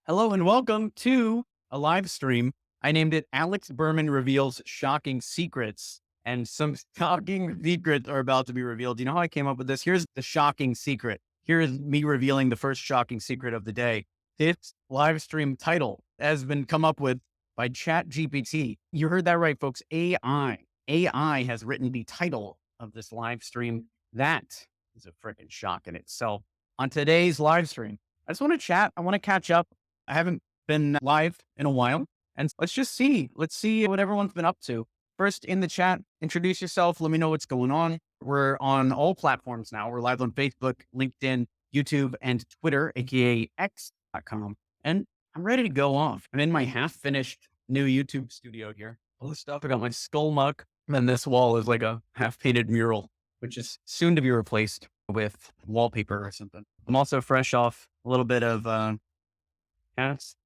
Hello and welcome to a live stream. I named it Alex Berman Reveals Shocking Secrets, and some shocking secrets are about to be revealed. You know how I came up with this? Here's the shocking secret. Here is me revealing the first shocking secret of the day. This live stream title has been come up with by ChatGPT. You heard that right, folks. AI. AI has written the title of this live stream. That is a freaking shock in itself. On today's live stream, I just want to chat. I want to catch up. I haven't been live in a while. And let's just see. Let's see what everyone's been up to. First, in the chat, introduce yourself. Let me know what's going on. We're on all platforms now. We're live on Facebook, LinkedIn, YouTube, and Twitter, aka X.com. And I'm ready to go off. I'm in my half-finished new YouTube studio here. All this stuff. I got my skull muck. And then this wall is like a half-painted mural, which is soon to be replaced with wallpaper or something. I'm also fresh off a little bit of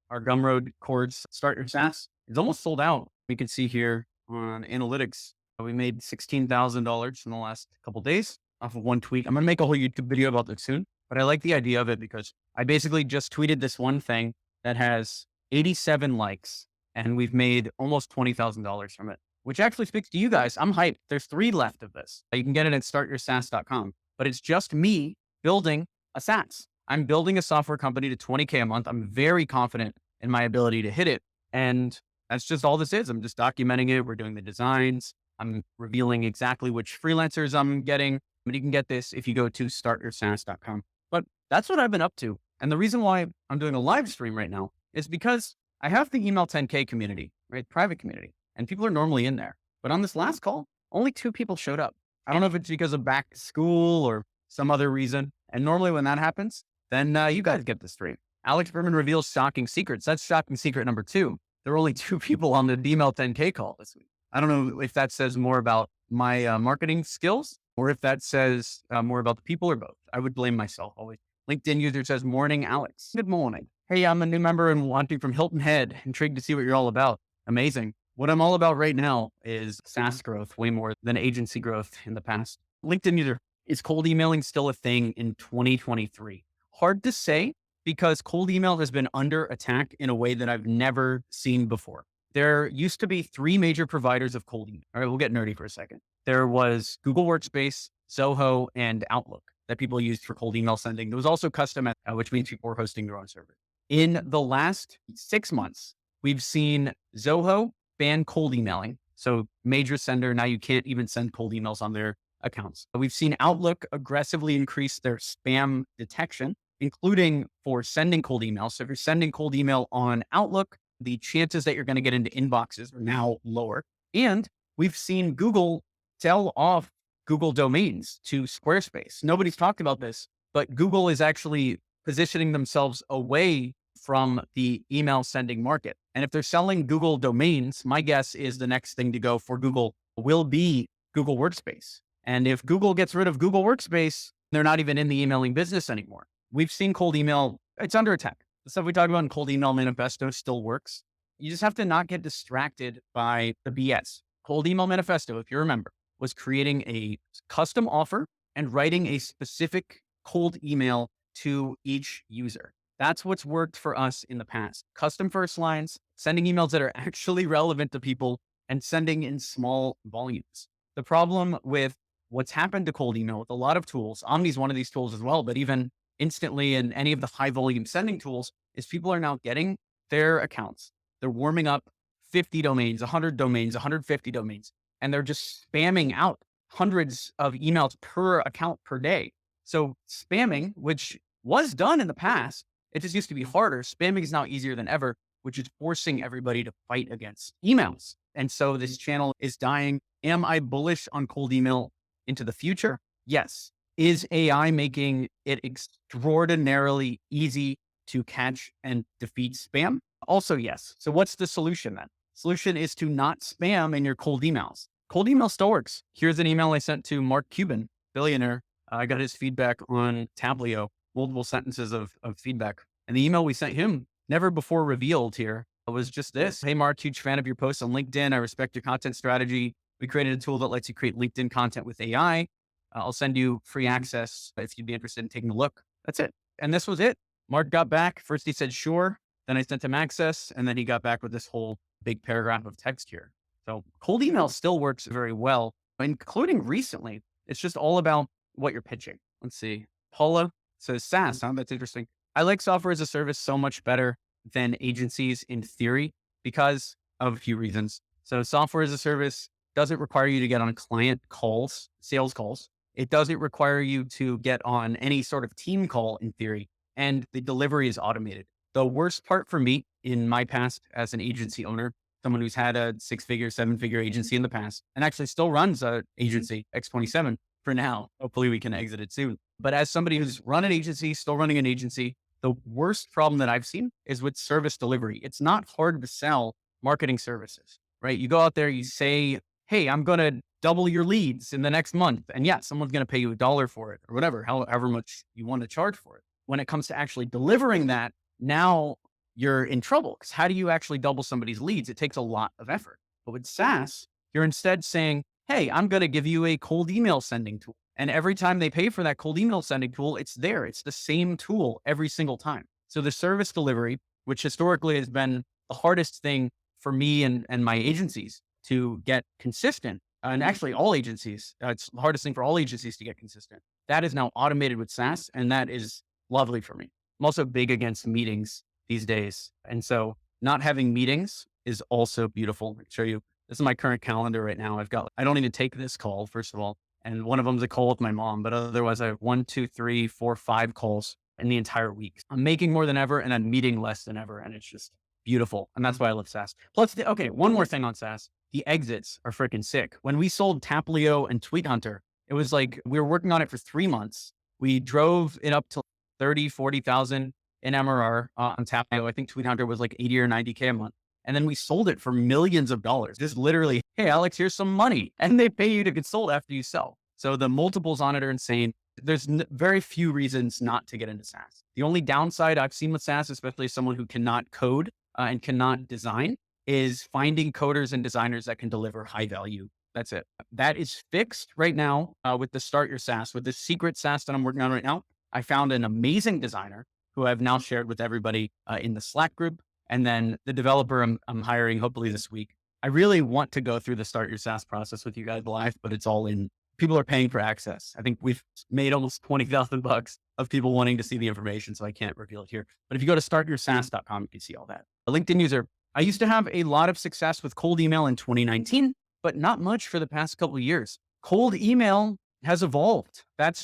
our Gumroad chords Start Your SaaS. It's almost sold out. We can see here on analytics, we made $16,000 in the last couple of days off of one tweet. I'm going to make a whole YouTube video about this soon, but I like the idea of it because I basically just tweeted this one thing that has 87 likes and we've made almost $20,000 from it, which actually speaks to you guys. I'm hyped. There's 3 left of this. You can get it at startyoursas.com, but it's just me building a SaaS. I'm building a software company to 20K a month. I'm very confident in my ability to hit it. And that's just all this is. I'm just documenting it. We're doing the designs. I'm revealing exactly which freelancers I'm getting. And you can get this if you go to startyoursas.com. But that's what I've been up to. And the reason why I'm doing a live stream right now is because I have the email 10K community, right? Private community. And people are normally in there. But on this last call, only 2 people showed up. I don't know if it's because of back to school or some other reason. And normally when that happens, then you guys get the stream. Alex Berman reveals shocking secrets. That's shocking secret number 2. There were only 2 people on the email 10K call this week. I don't know if that says more about my marketing skills or if that says more about the people or both. I would blame myself always. LinkedIn user says, morning, Alex. Good morning. Hey, I'm a new member and wanting from Hilton Head. Intrigued to see what you're all about. Amazing. What I'm all about right now is SaaS growth, way more than agency growth in the past. LinkedIn user, is cold emailing still a thing in 2023? Hard to say because cold email has been under attack in a way that I've never seen before. There used to be 3 major providers of cold email. All right, we'll get nerdy for a second. There was Google Workspace, Zoho, and Outlook that people used for cold email sending. There was also custom, which means people were hosting their own server. In the last 6 months, we've seen Zoho ban cold emailing. So major sender, now you can't even send cold emails on their accounts. We've seen Outlook aggressively increase their spam detection, including for sending cold emails. So if you're sending cold email on Outlook, the chances that you're going to get into inboxes are now lower. And we've seen Google sell off Google domains to Squarespace. Nobody's talked about this, but Google is actually positioning themselves away from the email sending market. And if they're selling Google domains, my guess is the next thing to go for Google will be Google Workspace. And if Google gets rid of Google Workspace, they're not even in the emailing business anymore. We've seen cold email, it's under attack. The stuff we talk about in cold email manifesto still works. You just have to not get distracted by the BS. Cold email manifesto, if you remember, was creating a custom offer and writing a specific cold email to each user. That's what's worked for us in the past. Custom first lines, sending emails that are actually relevant to people, and sending in small volumes. The problem with what's happened to cold email with a lot of tools, Omni's one of these tools as well, but even Instantly and any of the high volume sending tools, is people are now getting their accounts. They're warming up 50 domains, 100 domains, 150 domains, and they're just spamming out hundreds of emails per account per day. So spamming, which was done in the past, it just used to be harder. Spamming is now easier than ever, which is forcing everybody to fight against emails. And so this channel is dying. Am I bullish on cold email into the future? Yes. Is AI making it extraordinarily easy to catch and defeat spam? Also, yes. So what's the solution then? Solution is to not spam in your cold emails. Cold email still works. Here's an email I sent to Mark Cuban, billionaire. I got his feedback on Tablio, multiple sentences of feedback. And the email we sent him, never before revealed here, was just this. Hey, Mark, huge fan of your posts on LinkedIn. I respect your content strategy. We created a tool that lets you create LinkedIn content with AI. I'll send you free access if you'd be interested in taking a look. That's it. And this was it. Mark got back. First, he said, sure. Then I sent him access, and then he got back with this whole big paragraph of text here. So cold email still works very well, including recently. It's just all about what you're pitching. Let's see. Paula says SaaS. Huh? That's interesting. I like software as a service so much better than agencies in theory because of a few reasons. So software as a service doesn't require you to get on client calls, sales calls. It doesn't require you to get on any sort of team call in theory, and the delivery is automated. The worst part for me in my past as an agency owner, someone who's had a 6-figure, 7-figure agency in the past, and actually still runs a agency, X27 for now. Hopefully we can exit it soon. But as somebody who's run an agency, still running an agency, the worst problem that I've seen is with service delivery. It's not hard to sell marketing services, right? You go out there, you say, hey, I'm going to double your leads in the next month. And yeah, someone's going to pay you $1 for it or whatever, however much you want to charge for it. When it comes to actually delivering that, now you're in trouble because how do you actually double somebody's leads? It takes a lot of effort. But with SaaS, you're instead saying, hey, I'm going to give you a cold email sending tool. And every time they pay for that cold email sending tool, it's there. It's the same tool every single time. So the service delivery, which historically has been the hardest thing for me and my agencies to get consistent, and actually all agencies, it's the hardest thing for all agencies to get consistent. That is now automated with SaaS, and that is lovely for me. I'm also big against meetings these days. And so not having meetings is also beautiful. I'll show you. This is my current calendar right now. I don't even take this call, first of all. And one of them is a call with my mom, but otherwise I have 1, 2, 3, 4, 5 calls in the entire week. I'm making more than ever and I'm meeting less than ever. And it's just beautiful. And that's why I love SaaS. Plus, okay, one more thing on SaaS. The exits are freaking sick. When we sold Taplio and Tweet Hunter, it was like we were working on it for 3 months. We drove it up to 30, 40,000 in MRR on Taplio. I think Tweet Hunter was like 80 or 90K a month. And then we sold it for millions of dollars. Just literally, hey, Alex, here's some money. And they pay you to get sold after you sell. So the multiples on it are insane. There's very few reasons not to get into SaaS. The only downside I've seen with SaaS, especially as someone who cannot code and cannot design, is finding coders and designers that can deliver high value. That's it. That is fixed right now with the Start Your SaaS, with the secret SaaS that I'm working on right now. I found an amazing designer who I've now shared with everybody in the Slack group. And then the developer I'm hiring hopefully this week. I really want to go through the Start Your SaaS process with you guys live, but it's all in. People are paying for access. I think we've made almost $20,000 of people wanting to see the information, so I can't reveal it here. But if you go to startyoursaas.com, you can see all that. A LinkedIn user. I used to have a lot of success with cold email in 2019, but not much for the past couple of years. Cold email has evolved. That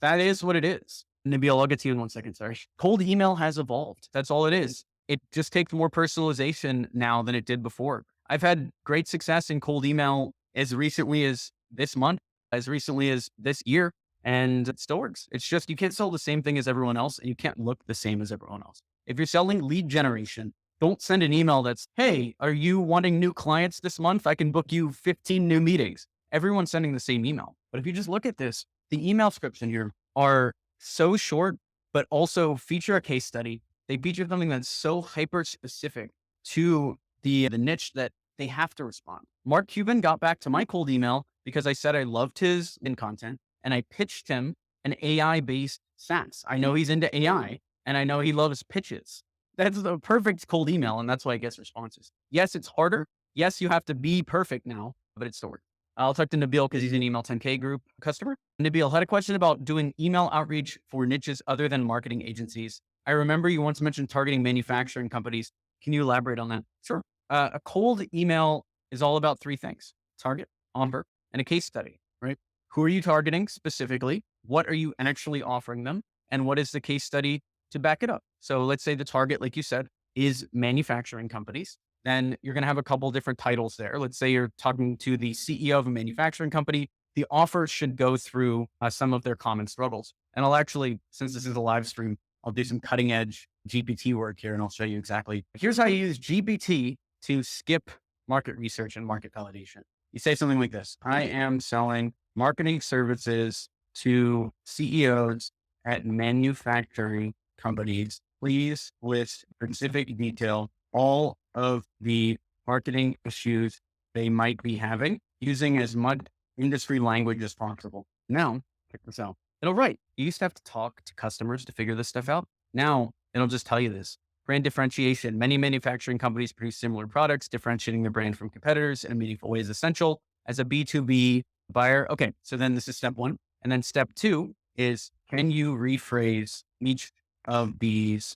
is what it is. Nabil, I'll get to you in 1 second. Sorry. Cold email has evolved. That's all it is. It just takes more personalization now than it did before. I've had great success in cold email as recently as this month, as recently as this year, and it still works. It's just, you can't sell the same thing as everyone else and you can't look the same as everyone else. If you're selling lead generation, don't send an email that's, hey, are you wanting new clients this month? I can book you 15 new meetings. Everyone's sending the same email. But if you just look at this, the email scripts in here are so short, but also feature a case study. They feature something that's so hyper specific to the niche that they have to respond. Mark Cuban got back to my cold email because I said I loved his content and I pitched him an AI-based SaaS. I know he's into AI and I know he loves pitches. That's the perfect cold email, and that's why it gets responses. Yes, it's harder. Yes, you have to be perfect now, but it's still work. I'll talk to Nabil because he's an Email 10K group customer. Nabil had a question about doing email outreach for niches other than marketing agencies. I remember you once mentioned targeting manufacturing companies. Can you elaborate on that? Sure. A cold email is all about 3 things: target, offer, and a case study, right? Who are you targeting specifically? What are you actually offering them? And what is the case study to back it up? So let's say the target, like you said, is manufacturing companies. Then you're going to have a couple different titles there. Let's say you're talking to the CEO of a manufacturing company. The offer should go through some of their common struggles. And I'll actually, since this is a live stream, I'll do some cutting edge GPT work here and I'll show you exactly. Here's how you use GPT to skip market research and market validation. You say something like this: I am selling marketing services to CEOs at manufacturing companies. Please list specific detail all of the marketing issues they might be having using as much industry language as possible. Now, check this out. It'll write. You used to have to talk to customers to figure this stuff out. Now, it'll just tell you this. Brand differentiation. Many manufacturing companies produce similar products. Differentiating their brand from competitors in a meaningful way is essential as a B2B buyer. Okay, so then this is step one. And then step two is, can you rephrase each of these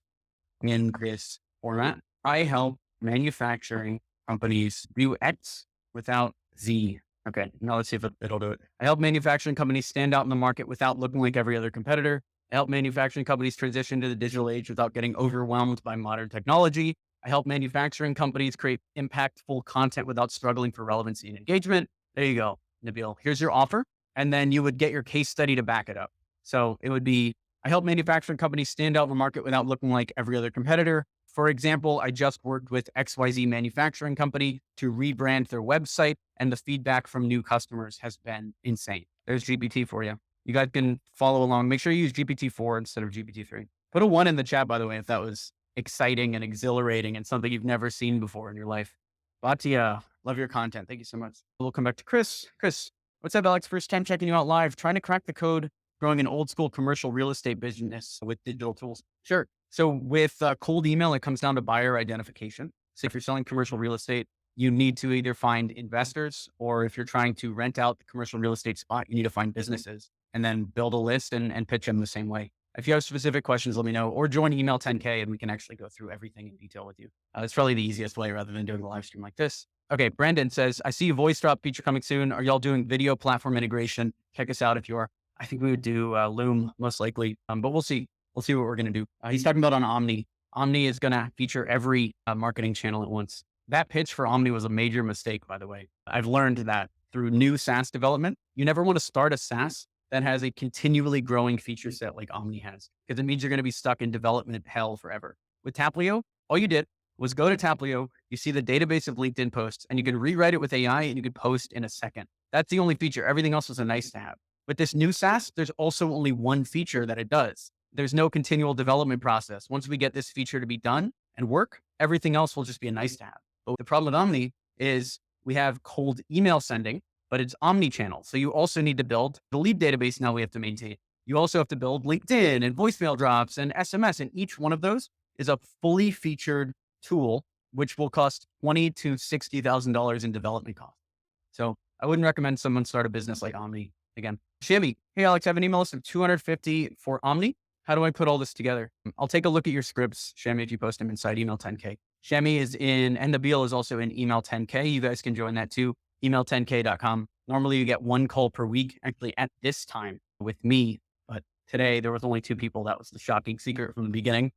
in this format? I help manufacturing companies do X without Z. Okay, now let's see if it'll do it. I help manufacturing companies stand out in the market without looking like every other competitor. I help manufacturing companies transition to the digital age without getting overwhelmed by modern technology. I help manufacturing companies create impactful content without struggling for relevancy and engagement. There you go, Nabil. Here's your offer. And then you would get your case study to back it up. So it would be, I help manufacturing companies stand out in the market without looking like every other competitor. For example, I just worked with XYZ manufacturing company to rebrand their website, and the feedback from new customers has been insane. There's GPT for you. You guys can follow along. Make sure you use GPT-4 instead of GPT-3. Put a 1 in the chat, by the way, if that was exciting and exhilarating and something you've never seen before in your life. Batia, love your content. Thank you so much. We'll come back to Chris. Chris, what's up, Alex? First time checking you out live. Trying to crack the code, growing an old school commercial real estate business with digital tools. Sure. So with cold email, it comes down to buyer identification. So if you're selling commercial real estate, you need to either find investors, or if you're trying to rent out the commercial real estate spot, you need to find businesses and then build a list and pitch them the same way. If you have specific questions, let me know, or join email 10K and we can actually go through everything in detail with you. It's probably the easiest way rather than doing a live stream like this. Okay, Brandon says, I see a voice drop feature coming soon. Are y'all doing video platform integration? Check us out if you are. I think we would do Loom most likely, but we'll see. We'll see what we're going to do. He's talking about on Omni. Omni is going to feature every marketing channel at once. That pitch for Omni was a major mistake, by the way. I've learned that through new SaaS development. You never want to start a SaaS that has a continually growing feature set like Omni has, because it means you're going to be stuck in development hell forever. With Taplio, all you did was go to Taplio, you see the database of LinkedIn posts, and you can rewrite it with AI and you could post in a second. That's the only feature. Everything else was a nice to have. With this new SaaS, there's also only one feature that it does. There's no continual development process. Once we get this feature to be done and work, everything else will just be a nice to have. But the problem with Omni is we have cold email sending, but it's omni-channel. So you also need to build the lead database now we have to maintain. You also have to build LinkedIn and voicemail drops and SMS. And each one of those is a fully featured tool, which will cost $20,000 to $60,000 in development costs. So I wouldn't recommend someone start a business like Omni again. Shammy, hey Alex, I have an email list of 250 for Omni. How do I put all this together? I'll take a look at your scripts, Shammy, if you post them inside email 10K. Shammy is in, and Nabil is also in email 10K. You guys can join that too. Email10k.com. Normally you get one call per week, actually at this time with me, but today there was only 2 people. That was the shocking secret from the beginning.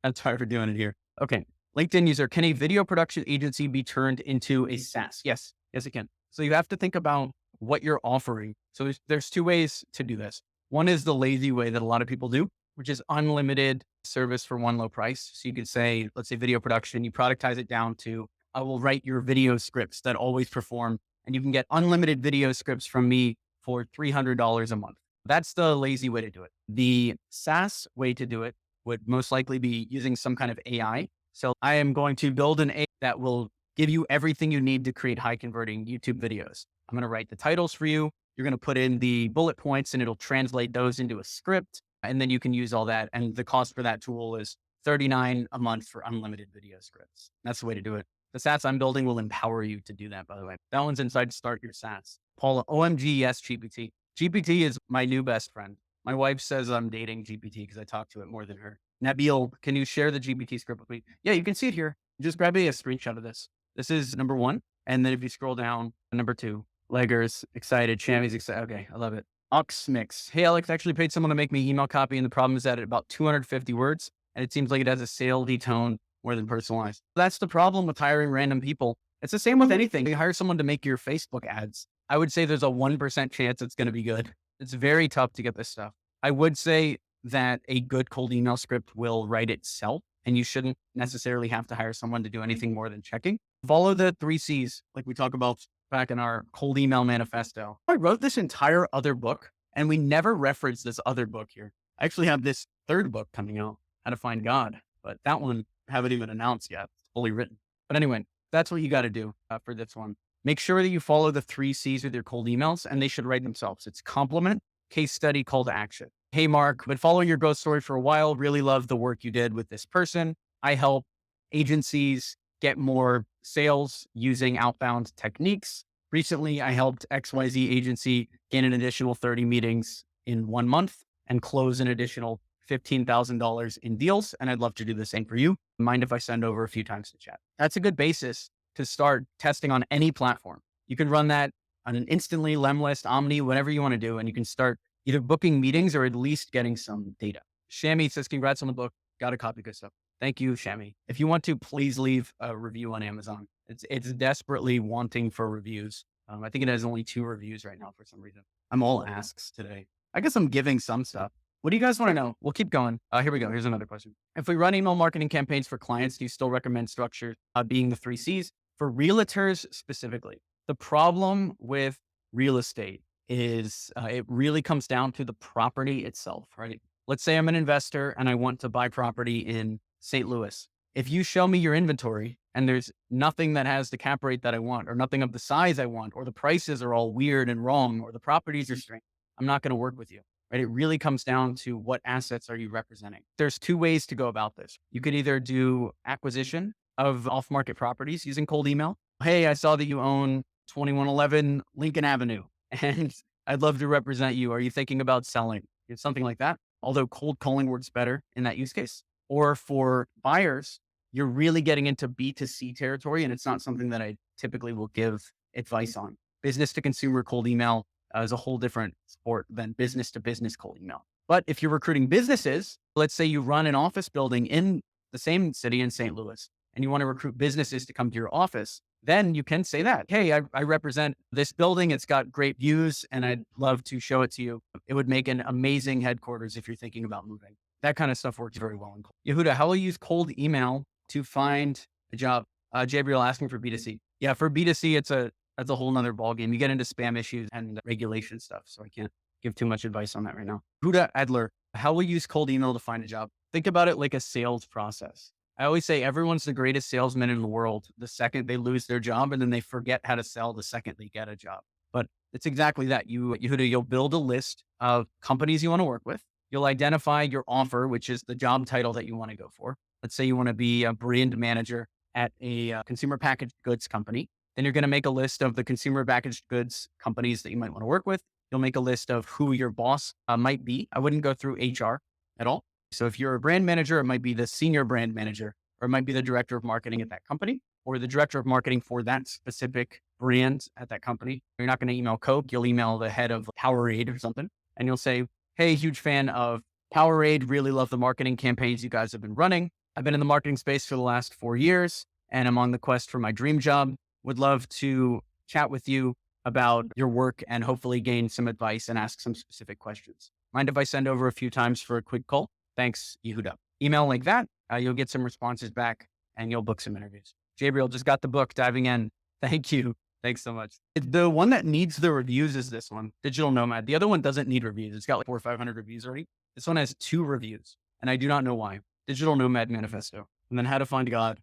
That's why we're doing it here. Okay. LinkedIn user, can a video production agency be turned into a SaaS? Yes, it can. So you have to think about what you're offering. So there's 2 ways to do this. One is the lazy way that a lot of people do, which is unlimited service for one low price. So you could say, let's say video production, you productize it down to, I will write your video scripts that always perform, and you can get unlimited video scripts from me for $300 a month. That's the lazy way to do it. The SaaS way to do it would most likely be using some kind of AI. So I am going to build an AI that will give you everything you need to create high converting YouTube videos. I'm going to write the titles for you. You're going to put in the bullet points and it'll translate those into a script. And then you can use all that. And the cost for that tool is $39 a month for unlimited video scripts. That's the way to do it. The SaaS I'm building will empower you to do that, by the way. That one's inside Start Your SaaS. Paula, OMG, yes, GPT. GPT is my new best friend. My wife says I'm dating GPT because I talk to it more than her. Nabil, can you share the GPT script with me? Yeah, you can see it here. Just grab a screenshot of this. This is number 1. And then if you scroll down, number 2, Leggers, excited, Chammy's excited. Okay, I love it. Oxmix. Hey, Alex, actually paid someone to make me email copy. And the problem is that at about 250 words, and it seems like it has a salesy tone more than personalized. That's the problem with hiring random people. It's the same with anything. You hire someone to make your Facebook ads. I would say there's a 1% chance it's going to be good. It's very tough to get this stuff. I would say that a good cold email script will write itself, and you shouldn't necessarily have to hire someone to do anything more than checking. Follow the 3 C's, like we talk about back in our cold email manifesto. I wrote this entire other book, and we never referenced this other book here. I actually have this 3rd book coming out, How to Find God, but that one I haven't even announced yet. It's fully written. But anyway, that's what you got to do for this one. Make sure that you follow the 3 C's with your cold emails, and they should write themselves. It's compliment, case study, call to action. Hey, Mark, been following your growth story for a while. Really love the work you did with this person. I help agencies get more sales using outbound techniques. Recently, I helped XYZ agency gain an additional 30 meetings in 1 month and close an additional $15,000 in deals. And I'd love to do the same for you. Mind if I send over a few times to chat? That's a good basis to start testing on any platform. You can run that on an Instantly, Lemlist, Omni, whatever you want to do. And you can start either booking meetings or at least getting some data. Shami says, congrats on the book. Got a copy. Good stuff. Thank you, Shami. If you want to, please leave a review on Amazon. It's desperately wanting for reviews. I think it has only 2 reviews right now for some reason. I'm all asks today. I guess I'm giving some stuff. What do you guys want to know? We'll keep going. Here we go. Here's another question. If we run email marketing campaigns for clients, do you still recommend structure being the 3 C's? For realtors specifically, the problem with real estate is it really comes down to the property itself, right? Let's say I'm an investor and I want to buy property in St. Louis. If you show me your inventory and there's nothing that has the cap rate that I want, or nothing of the size I want, or the prices are all weird and wrong, or the properties are strange, I'm not going to work with you, right? It really comes down to what assets are you representing. There's 2 ways to go about this. You could either do acquisition of off-market properties using cold email. Hey, I saw that you own 2111 Lincoln Avenue, and I'd love to represent you. Are you thinking about selling? Something like that. Although cold calling works better in that use case. Or for buyers, you're really getting into B2C territory, and it's not something that I typically will give advice on. Business to consumer cold email is a whole different sport than business to business cold email. But if you're recruiting businesses, let's say you run an office building in the same city in St. Louis, and you want to recruit businesses to come to your office, then you can say that, hey, I represent this building. It's got great views and I'd love to show it to you. It would make an amazing headquarters if you're thinking about moving. That kind of stuff works very well in cold. Yehuda, how will you use cold email to find a job? Jabriel asking for B2C. Yeah, for B2C, that's a whole nother ballgame. You get into spam issues and regulation stuff. So I can't give too much advice on that right now. Huda Adler, how will you use cold email to find a job? Think about it like a sales process. I always say everyone's the greatest salesman in the world the second they lose their job, and then they forget how to sell the second they get a job. But it's exactly that. You'll build a list of companies you want to work with. You'll identify your offer, which is the job title that you want to go for. Let's say you want to be a brand manager at a consumer packaged goods company. Then you're going to make a list of the consumer packaged goods companies that you might want to work with. You'll make a list of who your boss might be. I wouldn't go through HR at all. So if you're a brand manager, it might be the senior brand manager, or it might be the director of marketing at that company, or the director of marketing for that specific brand at that company. You're not going to email Coke. You'll email the head of Powerade or something. And you'll say, hey, huge fan of Powerade. Really love the marketing campaigns you guys have been running. I've been in the marketing space for the last 4 years, and I'm on the quest for my dream job. Would love to chat with you about your work and hopefully gain some advice and ask some specific questions. Mind if I send over a few times for a quick call? Thanks, Yehuda. Email like that, you'll get some responses back and you'll book some interviews. Jabriel just got the book, diving in. Thank you. Thanks so much. The one that needs the reviews is this one, Digital Nomad. The other one doesn't need reviews. It's got like 400 or 500 reviews already. This one has 2 reviews, and I do not know why. Digital Nomad Manifesto. And then How to Find God,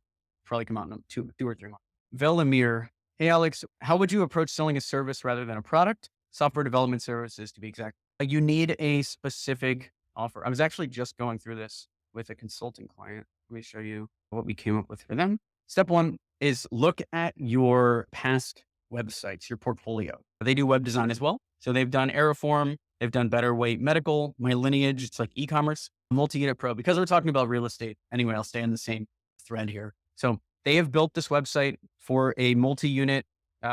probably come out in 2 or 3 months. Velamir. Hey, Alex, how would you approach selling a service rather than a product? Software development services, to be exact. You need a specific offer. I was actually just going through this with a consulting client. Let me show you what we came up with for them. Step 1 is look at your past websites, your portfolio. They do web design as well. So they've done Aeroform, they've done Better Way Medical, My Lineage, it's like e-commerce, Multi-Unit Pro. Because we're talking about real estate, anyway, I'll stay in the same thread here. So they have built this website for a multi-unit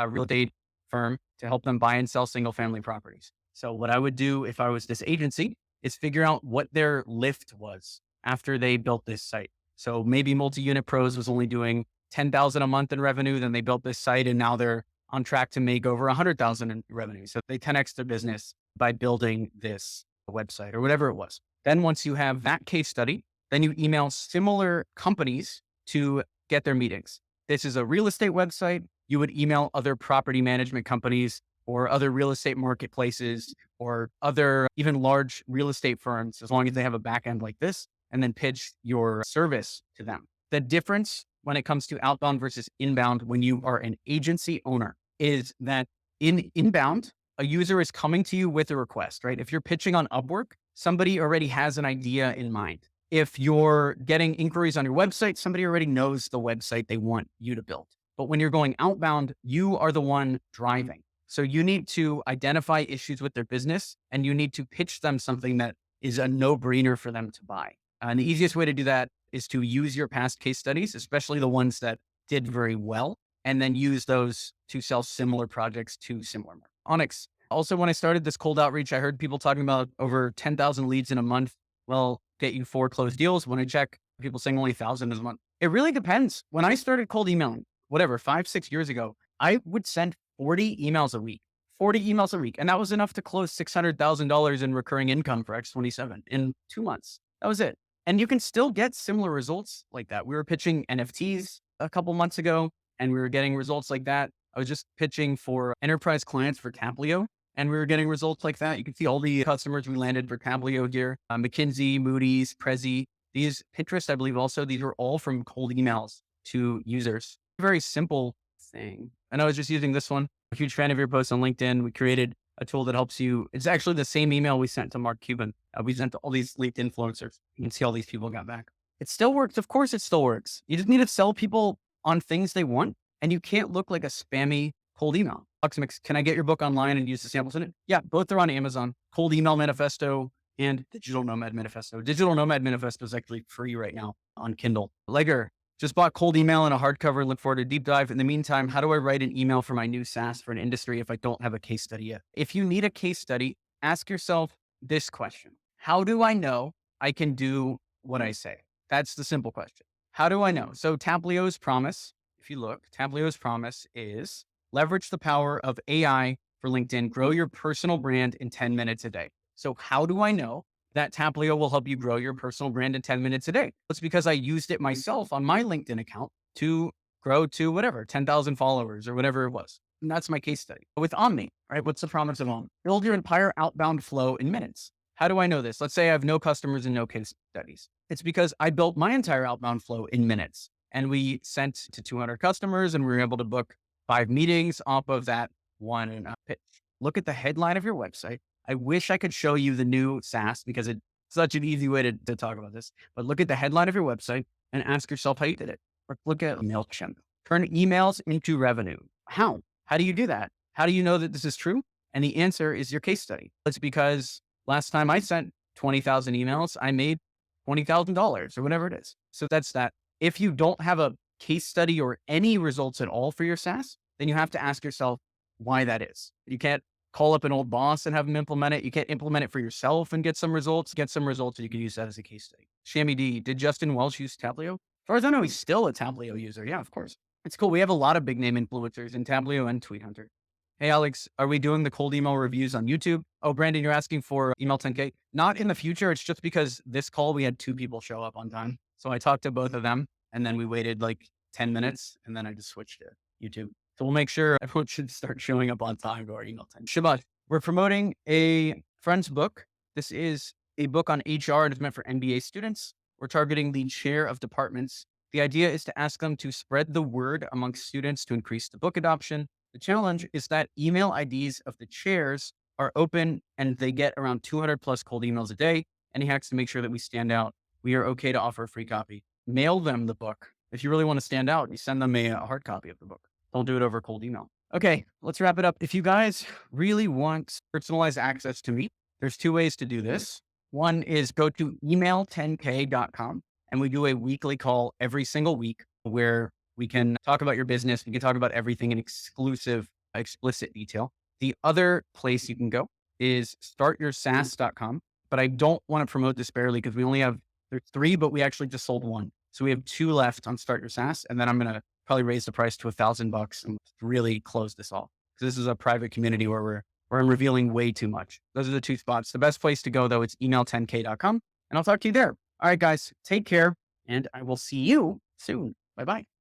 real estate firm to help them buy and sell single family properties. So what I would do if I was this agency is figure out what their lift was after they built this site. So maybe Multi-Unit Pros was only doing 10,000 a month in revenue. Then they built this site and now they're on track to make over 100,000 in revenue. So they 10x their business by building this website or whatever it was. Then once you have that case study, then you email similar companies to get their meetings. This is a real estate website. You would email other property management companies or other real estate marketplaces or other even large real estate firms, as long as they have a backend like this, and then pitch your service to them. The difference when it comes to outbound versus inbound, when you are an agency owner, is that in inbound, a user is coming to you with a request, right? If you're pitching on Upwork, somebody already has an idea in mind. If you're getting inquiries on your website, somebody already knows the website they want you to build. But when you're going outbound, you are the one driving. So you need to identify issues with their business and you need to pitch them something that is a no-brainer for them to buy. And the easiest way to do that is to use your past case studies, especially the ones that did very well, and then use those to sell similar projects to similar markets. Onyx. Also, when I started this cold outreach, I heard people talking about over 10,000 leads in a month. Well, get you 4 closed deals. When I check, people saying only 1,000 a month. It really depends. When I started cold emailing, whatever, 5, 6 years ago, I would send 40 emails a week. 40 emails a week. And that was enough to close $600,000 in recurring income for X27 in 2 months. That was it. And you can still get similar results like that. We were pitching NFTs a couple months ago and we were getting results like that. I was just pitching for enterprise clients for Taplio and we were getting results like that. You can see all the customers we landed for Taplio here, McKinsey, Moody's, Prezi, these Pinterest, I believe also, these were all from cold emails to users. Very simple thing. And I was just using this one. A huge fan of your post on LinkedIn. We created a tool that helps you. It's actually the same email we sent to Mark Cuban. We sent to all these LinkedIn influencers. You can see all these people got back. It still works. Of course, it still works. You just need to sell people on things they want. And you can't look like a spammy cold email. Luxmix, can I get your book online and use the samples in it? Yeah, both are on Amazon. Cold Email Manifesto and Digital Nomad Manifesto. Digital Nomad Manifesto is actually free right now on Kindle. Legger, just bought Cold Email in a hardcover. Look forward to a deep dive. In the meantime, how do I write an email for my new SaaS for an industry if I don't have a case study yet? If you need a case study, ask yourself this question. How do I know I can do what I say? That's the simple question. How do I know? So Taplio's promise, if you look, Taplio's promise is leverage the power of AI for LinkedIn, grow your personal brand in 10 minutes a day. So how do I know that Taplio will help you grow your personal brand in 10 minutes a day? It's because I used it myself on my LinkedIn account to grow to whatever, 10,000 followers or whatever it was. And that's my case study. With Omni, right? What's the promise of Omni? Build your entire outbound flow in minutes. How do I know this? Let's say I have no customers and no case studies. It's because I built my entire outbound flow in minutes and we sent to 200 customers and we were able to book 5 meetings off of that one pitch. Look at the headline of your website. I wish I could show you the new SaaS because it's such an easy way to talk about this. But look at the headline of your website and ask yourself how you did it. Or look at MailChimp. Turn emails into revenue. How? How do you do that? How do you know that this is true? And the answer is your case study. It's because last time I sent 20,000 emails, I made $20,000 or whatever it is. So that's that. If you don't have a case study or any results at all for your SaaS, then you have to ask yourself why that is. You can't call up an old boss and have them implement it. You can't implement it for yourself and get some results. Get some results and you can use that as a case study. Shammy D, did Justin Welsh use Taplio? As far as I know, he's still a Taplio user. Yeah, of course. It's cool. We have a lot of big name influencers in Taplio and Tweet Hunter. Hey, Alex, are we doing the cold email reviews on YouTube? Oh, Brandon, you're asking for email 10K. Not in the future. It's just because this call, we had 2 people show up on time. So I talked to both of them and then we waited like 10 minutes and then I just switched to YouTube. So we'll make sure everyone should start showing up on time to our email time. Shabbat, we're promoting a friend's book. This is a book on HR and it's meant for MBA students. We're targeting the chair of departments. The idea is to ask them to spread the word amongst students to increase the book adoption. The challenge is that email IDs of the chairs are open and they get around 200 plus cold emails a day. Any hacks to make sure that we stand out? We are okay to offer a free copy. Mail them the book. If you really want to stand out, you send them a hard copy of the book. Don't do it over cold email. Okay, let's wrap it up. If you guys really want personalized access to me, there's 2 ways to do this. One is go to email10k.com and we do a weekly call every single week where we can talk about your business. We can talk about everything in exclusive, explicit detail. The other place you can go is startyoursas.com, but I don't want to promote this barely because we only have, there's 3, but we actually just sold 1. So we have 2 left on Start Your SaaS. And then I'm going to probably raise the price to $1,000 and really close this all. Because this is a private community where I'm revealing way too much. Those are the 2 spots. The best place to go though, is email10k.com and I'll talk to you there. All right, guys, take care and I will see you soon. Bye-bye.